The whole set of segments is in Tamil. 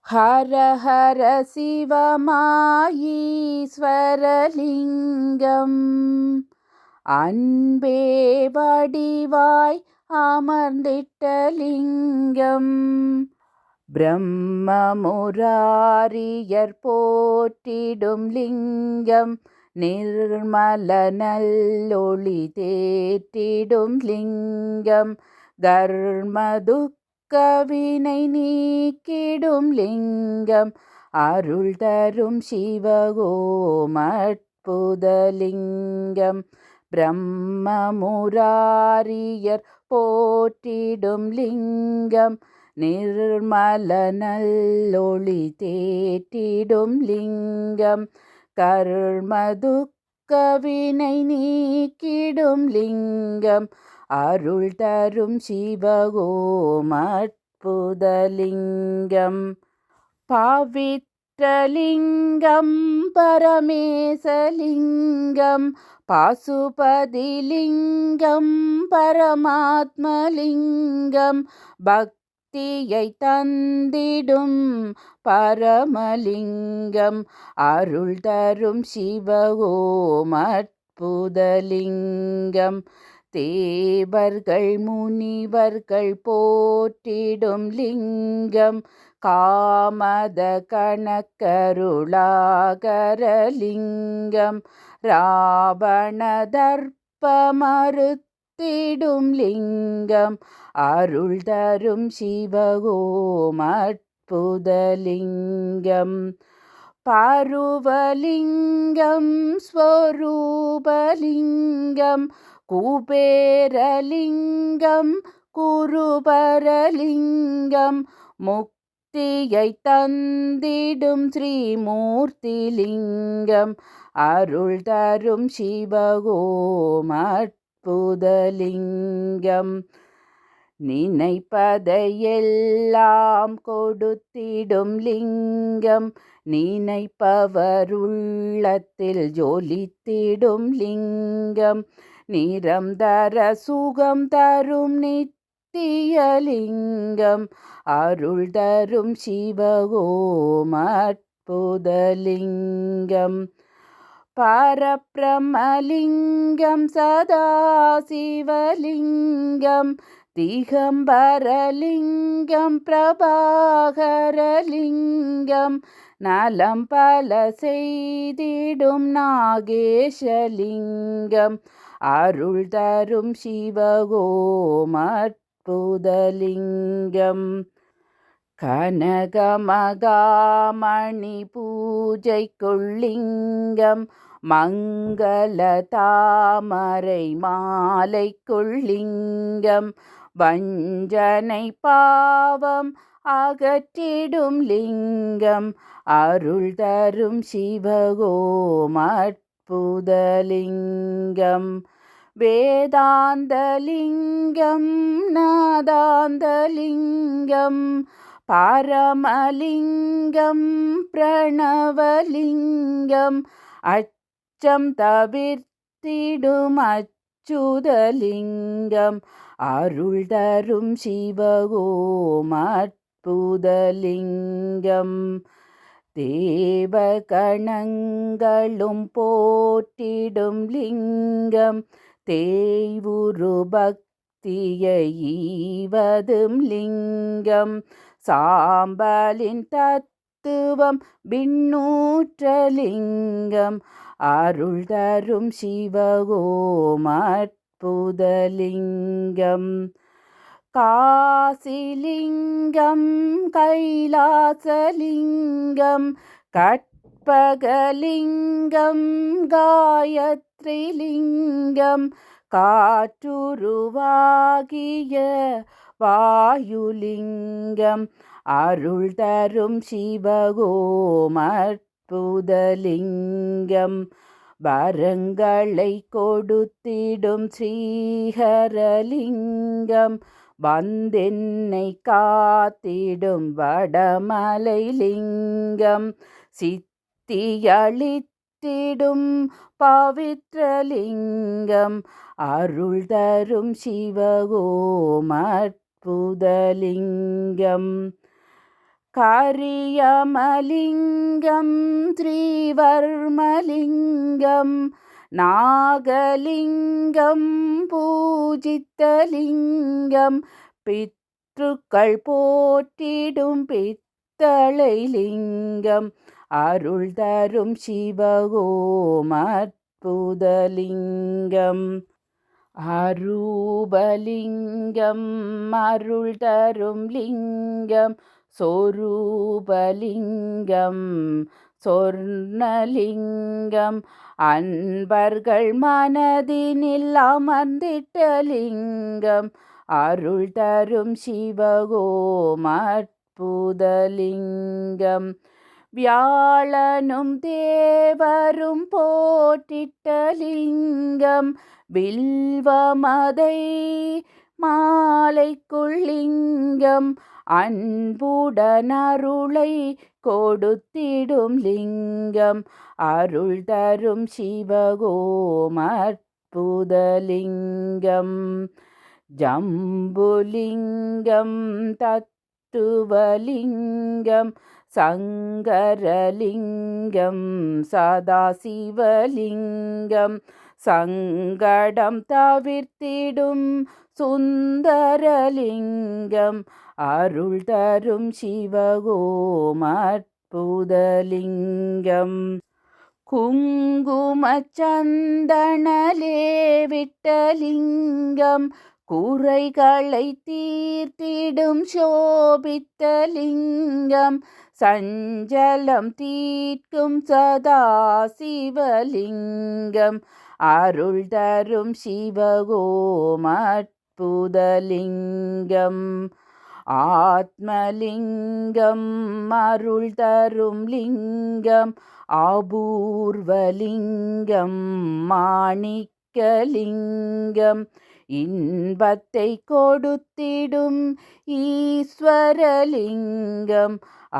ஹர ஹர சிவமாயீஸ்வரலிங்கம் அன்பே வடிவாய் அமர்ந்திட்ட லிங்கம் பிரம்மமுராரியர் போற்றிடும் லிங்கம் நிர்மல நல்லொளி தேற்றிடும் லிங்கம் கர்மதுக்கவினை நீக்கிடும் லிங்கம் அருள் தரும் சிவகோம அற்புதலிங்கம் பிரம்மமுராரியர் போற்றிடும் லிங்கம் நிர்மல நல்லொளி தேற்றிடும் லிங்கம் கர்மதுக்கவினை நீக்கிடும் லிங்கம் அருள் தரும் சிவகோம அற்புதலிங்கம் பவித்ரலிங்கம் பரமேசலிங்கம் பாசுபதிலிங்கம் பரமாத்மலிங்கம் பக்தியை தந்திடும் பரமலிங்கம் அருள் தரும் சிவகோம அற்புதலிங்கம் தேவர்கள் முனிவர்கள் போற்றிடும் லிங்கம் காமத கணக்கருளாகரலிங்கம் ராவண தர்ப்பமறுத்திடும் லிங்கம் அருள் தரும் சிவகோம அற்புதலிங்கம் பருவலிங்கம் ஸ்வரூபலிங்கம் குபேரலிங்கம் குருபரலிங்கம் முக்தியை தந்திடும் ஸ்ரீமூர்த்திலிங்கம் அருள் தரும் சிவகோம அற்புதலிங்கம் நினைப்பதையெல்லாம் கொடுத்திடும் லிங்கம் நினைப்பவர் உள்ளத்தில் ஜொலித்திடும் லிங்கம் நிரந்தர சுகம் தரும் நித்தியலிங்கம் அருள் தரும் சிவகோம அற்புதலிங்கம் பரபிரமலிங்கம் சதாசிவலிங்கம் திகம்பரலிங்கம் பிரபாகரலிங்கம் நலம் பல செய்திடும் நாகேஷலிங்கம் அருள் தரும் சிவகோம அற்புதலிங்கம் கனகமகாமணி பூஜைக்குள்ளிங்கம் மங்கள தாமரை மாலைக்குள்ளிங்கம் வஞ்சனை பாவம் அகற்றிடும் லிங்கம் அருள் தரும் சிவகோம அற்புதலிங்கம் வேதாந்தலிங்கம் நாதாந்தலிங்கம் பரமலிங்கம் பிரணவலிங்கம் அச்சம் தவிர்த்திடும் அச்சுதலிங்கம் அருள் தரும் சிவகோம அற்புதலிங்கம் தேவகணங்களும் போற்றிடும் லிங்கம் தேய்வுரு பக்தியை ஈவதும் லிங்கம் சாம்பலின் தத்துவம் விண்ணூற்றலிங்கம் அருள் தரும் சிவகோம அற்புதலிங்கம் காசிலிங்கம் கைலாசலிங்கம் கற்பகலிங்கம் காயத்ரிலிங்கம் காற்றுருவாகிய வாயுலிங்கம் அருள் தரும் சிவகோம அற்புதலிங்கம் வரங்களை கொடுத்திடும் ஸ்ரீஹரலிங்கம் வந்தென்னை காத்திடும் வடமலை லிங்கம் சித்தியளித்திடும் பவித்ரலிங்கம் அருள் தரும் சிவகோம அற்புதலிங்கம் கரியமலிங்கம் ஸ்ரீவர்மலிங்கம் நாகலிங்கம் பூஜித்தலிங்கம் பித்ருக்கள் போற்றிடும் பித்தளை லிங்கம் அருள் தரும் சிவகோம அற்புதலிங்கம் அரூபலிங்கம் அருள் தரும் லிங்கம் சொரூபலிங்கம் சொர்ணலிங்கம் அன்பர்கள் மனதினில் அமர்ந்திட்ட லிங்கம் அருள் தரும் சிவகோம அற்புதலிங்கம் வியாழனும் தேவரும் போற்றிட்ட லிங்கம் வில்வமதை மாலைக்குள்ளிங்கம் அன்புடன் அருளை கொடுத்திடும் லிங்கம் அருள் தரும் சிவகோம அற்புதலிங்கம் ஜம்புலிங்கம் தத்துவலிங்கம் சங்கரலிங்கம் சதாசிவலிங்கம் சங்கடம் தவிர்த்திடும் சுந்தரலிங்கம் அருள் தரும் சிவகோம அற்புதலிங்கம் குங்குமச்சந்தனலேவிட்டலிங்கம் குறைகளை தீர்த்திடும் சோபித்தலிங்கம் சஞ்சலம் தீர்க்கும் சதாசிவலிங்கம் அருள் தரும் சிவகோம அற்புதலிங்கம் ஆத்மலிங்கம் அருள் தரும் லிங்கம் அபூர்வலிங்கம் மாணிக்கலிங்கம் இன்பத்தை கொடுத்திடும் ஈஸ்வரலிங்கம்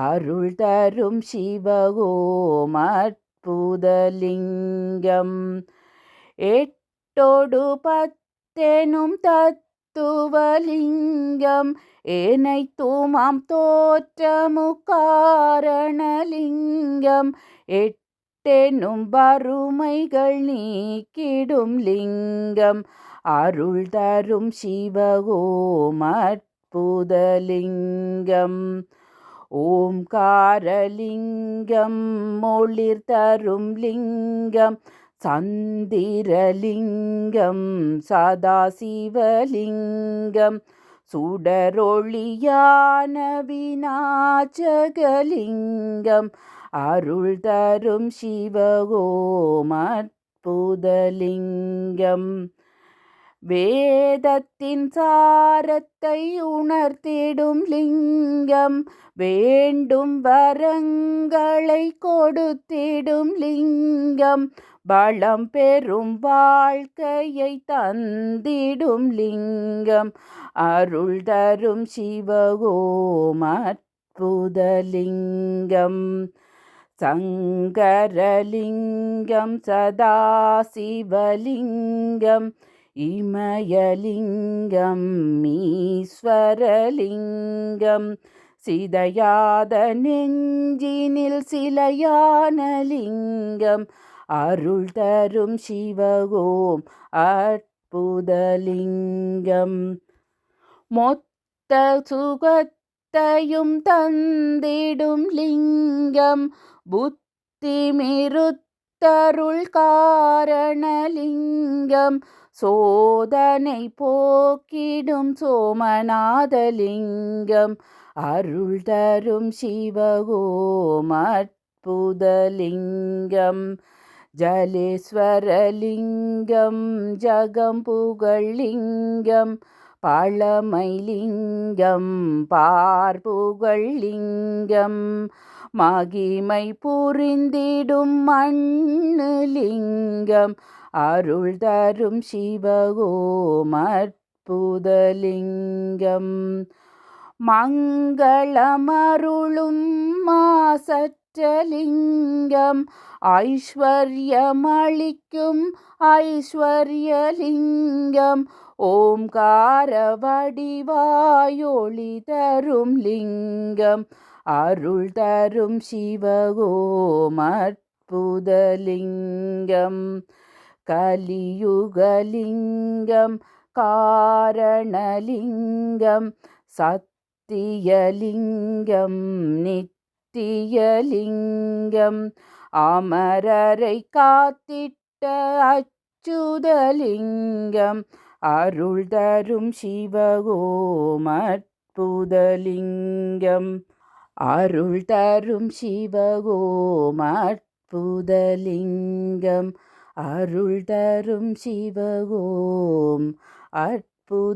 அருள் தரும் சிவகோம அற்புதலிங்கம் எட்டோடு பத்தெனும் தத்துவலிங்கம் ஏனைத்துமாம் தோற்றமுக்காரணலிங்கம் எட்டெனும் வறுமைகள் நீக்கிடும் லிங்கம் அருள் தரும் சிவகோம அற்புதலிங்கம் ஓம்காரலிங்கம் ஒளிர் தரும் லிங்கம் சந்திரலிங்கம் சதாசிவலிங்கம் சுடரொளியான விநாயகலிங்கம் அருள் தரும் சிவகோம அற்புதலிங்கம் வேதத்தின் சாரத்தை உணர்த்திடும் லிங்கம் வேண்டும் வரங்களை கொடுத்திடும் லிங்கம் பலம் பெறும் வாழ்க்கையை தந்திடும் லிங்கம் அருள் தரும் சிவகோம அற்புதலிங்கம் சங்கரலிங்கம் சதாசிவலிங்கம் இமயலிங்கம் ஈஸ்வரலிங்கம் சிதையாத நெஞ்சினில் சிலையான லிங்கம் அருள் தரும் சிவகோம அற்புதலிங்கம் மொத்த சுகத்தையும் தந்திடும் லிங்கம் புத்தி மிருத்தருள் காரணலிங்கம் சோதனை போக்கிடும் சோமநாதலிங்கம் அருள் தரும் சிவகோம அற்புதலிங்கம் ஜலேஸ்வரலிங்கம் ஜகம்புகழ்லிங்கம் பழமைலிங்கம் பார்புகழ்லிங்கம் மகிமை புரிந்திடும் மண்ணுலிங்கம் அருள் தரும் சிவகோம அற்புதலிங்கம் மங்களமருளும் மாசற்றலிங்கம் ஐஸ்வர்யமளிக்கும் ஐஸ்வர்யலிங்கம் ஓம்கார வடிவாயொளி தரும் லிங்கம் அருள் தரும் சிவகோம் அற்புதலிங்கம் கலியுகலிங்கம் காரணலிங்கம் சத்தியலிங்கம் நித்தியலிங்கம் அமரரை காத்திட்ட அச்சுதலிங்கம் அருள் தரும் சிவகோம் அற்புதலிங்கம் அருள் தரும் சிவகோம் அற்புதலிங்கம் அருள் தரும் சிவகோம் அற்புதலிங்கம்.